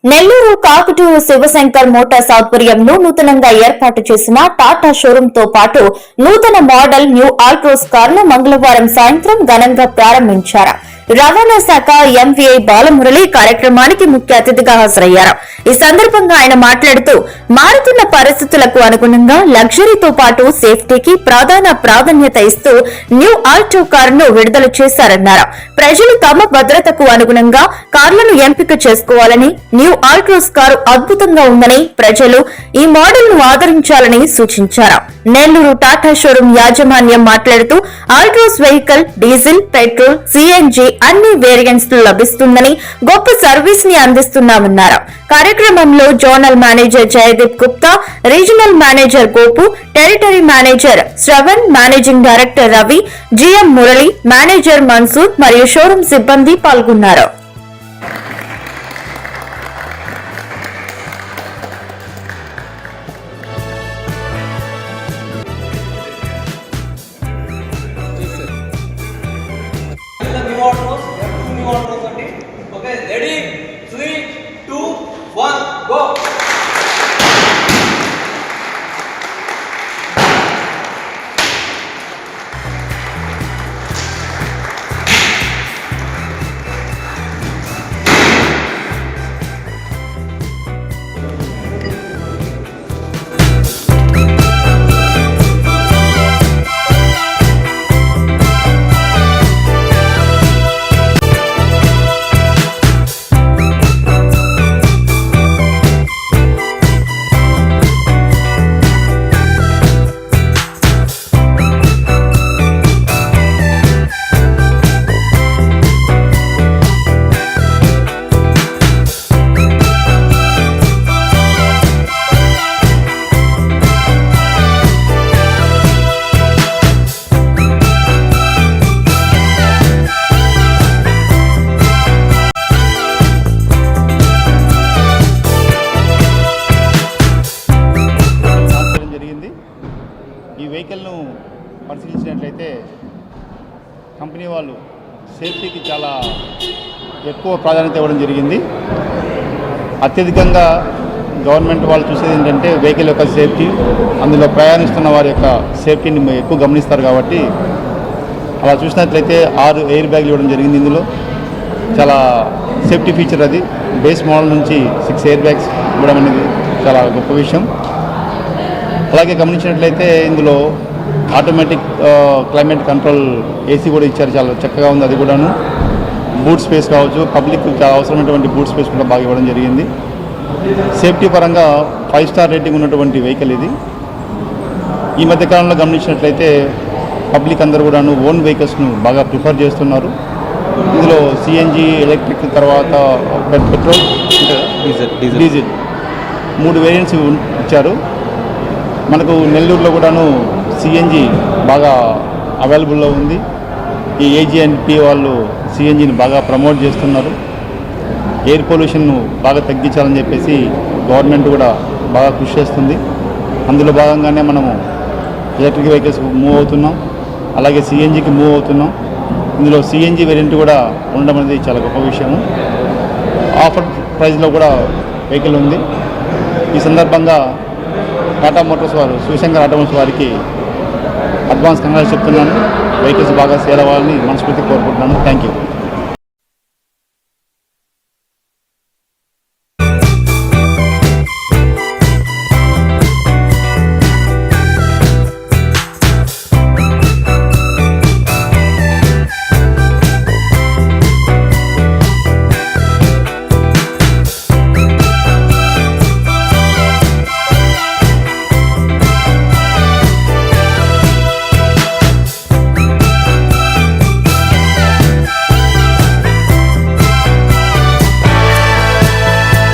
Nellore Kakuturu Shivshankar Motors ఆధ్వర్యంలో నూతనంగా ఏర్పాటు చేసిన టాటా షోరూమ్ తో పాటు నూతన మోడల్ న్యూ ఆల్ట్రోస్ కారును మంగళవారం సాయంత్రం ఘనంగా ప్రారంభించారు. రవాణా శాఖ ఎంవీఐ బాలమురళి కార్యక్రమానికి ముఖ్య అతిథిగా హాజరయ్యారు. ఈ సందర్భంగా ఆయన మాట్లాడుతూ మారుతున్న పరిస్థితులకు అనుగుణంగా లగ్జరీతో పాటు సేఫ్టీకి ప్రాధాన్యత ఇస్తూ న్యూ ఆల్టో కారును విడుదల చేశారన్నారు. ప్రజలు తమ భద్రతకు అనుగుణంగా కార్లను ఎంపిక చేసుకోవాలని, న్యూ ఆల్ట్రోస్ కారు అద్భుతంగా ఉందని ప్రజలు ఈ మోడల్ ను ఆదరించాలని సూచించారు. నెల్లూరు టాటా షోరూం యాజమాన్యం మాట్లాడుతూ Altroz vehicle diesel, petrol, CNG అన్ని వేరియంట్స్ లో లభిస్తుందని, గొప్ప సర్వీస్ ని అందిస్తున్నామన్నారు. కార్యక్రమంలో zonal manager Jaydeep Gupta, regional manager Gopu, territory manager Shravan, managing director Ravi, GM Murali, manager Mansoor మరియు షోరూం సిబ్బంది పాల్గొన్నారు. Okay, ready? 3, 2, 1, go! ఈ వెహికల్ను పరిశీలించినట్లయితే కంపెనీ వాళ్ళు సేఫ్టీకి చాలా ఎక్కువ ప్రాధాన్యత ఇవ్వడం జరిగింది. అత్యధికంగా గవర్నమెంట్ వాళ్ళు చూసేది ఏంటంటే వెహికల్ యొక్క సేఫ్టీ, అందులో ప్రయాణిస్తున్న వారి యొక్క సేఫ్టీని ఎక్కువ గమనిస్తారు. కాబట్టి అలా చూసినట్లయితే 6 ఎయిర్ బ్యాగులు ఇవ్వడం జరిగింది. ఇందులో చాలా సేఫ్టీ ఫీచర్ అది. బేస్ మోడల్ నుంచి 6 ఎయిర్ బ్యాగ్స్ ఇవ్వడం అనేది చాలా గొప్ప విషయం. అలాగే గమనించినట్లయితే ఇందులో ఆటోమేటిక్ క్లైమేట్ కంట్రోల్ ఏసీ కూడా ఇచ్చారు, చాలా చక్కగా ఉంది. అది కూడాను బూట్ స్పేస్ కావచ్చు, పబ్లిక్ చాలా అవసరమైనటువంటి బూట్ స్పేస్ కూడా బాగా ఇవ్వడం జరిగింది. సేఫ్టీ పరంగా 5 స్టార్ రేటింగ్ ఉన్నటువంటి వెహికల్ ఇది. ఈ మధ్యకాలంలో గమనించినట్లయితే పబ్లిక్ అందరూ కూడాను ఓన్ వెహికల్స్ను బాగా ప్రిఫర్ చేస్తున్నారు. ఇందులో సిఎన్జి, ఎలక్ట్రిక్, తర్వాత పెట్రోల్, డీజిల్ 3 వేరియంట్స్ ఇచ్చారు. మనకు నెల్లూరులో కూడాను సిఎన్జి బాగా అవైలబుల్లో ఉంది. ఈ ఏజీఎన్పి వాళ్ళు సిఎన్జిని బాగా ప్రమోట్ చేస్తున్నారు. ఎయిర్ పొల్యూషన్ను బాగా తగ్గించాలని చెప్పేసి గవర్నమెంట్ కూడా బాగా కృషి చేస్తుంది. అందులో భాగంగానే మనము ఎలక్ట్రిక్ వెహికల్స్ మూవ్ అవుతున్నాం, అలాగే సిఎన్జికి మూవ్ అవుతున్నాం. ఇందులో సిఎన్జి వేరియంట్ కూడా ఉండడం అనేది చాలా గొప్ప విషయము. ఆఫర్ ప్రైస్లో కూడా వెహికల్ ఉంది. ఈ సందర్భంగా టాటా మోటార్స్ వారు, శివశంకర్ ఆటోమోటివ్స్ వారికి అడ్వాన్స్ కంగ్రాట్స్ చెప్తున్నాను. వెహికల్స్ బాగా సేల్ అవ్వాలని మనస్ఫూర్తి కోరుకుంటున్నాను. Thank you.